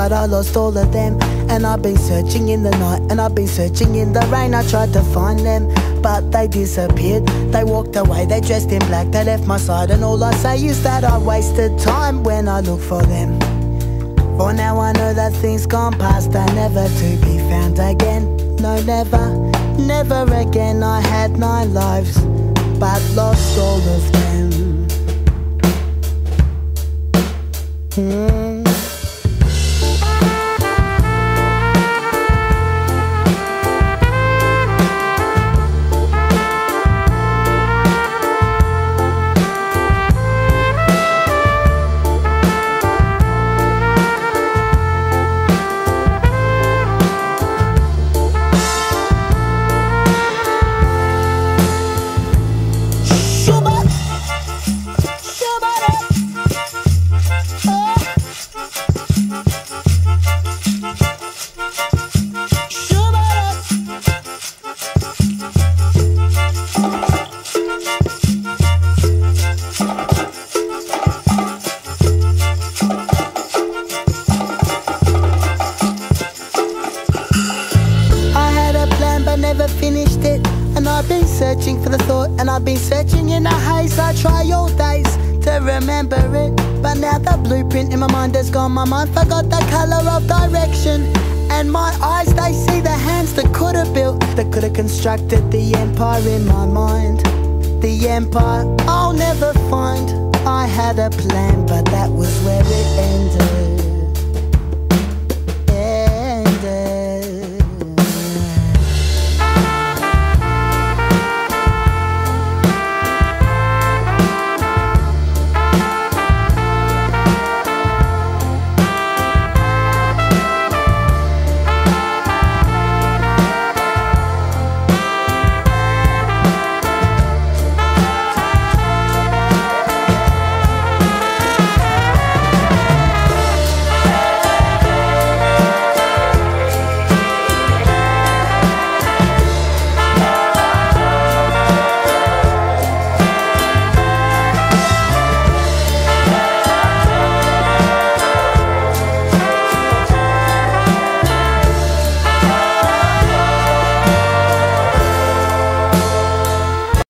but I lost all of them. And I've been searching in the night, and I've been searching in the rain. I tried to find them, but they disappeared. They walked away, they dressed in black, they left my side. And all I say is that I wasted time when I look for them. For now I know that things gone past are never to be found again. No, never, never again. I had 9 lives, but lost all of them. Never finished it, and I've been searching for the thought, and I've been searching in a haze. I try all days to remember it, but now the blueprint in my mind has gone. My mind forgot the colour of direction, and my eyes, they see the hands that could have built, that could have constructed the empire in my mind. The empire I'll never find. I had a plan, but that was where it ended.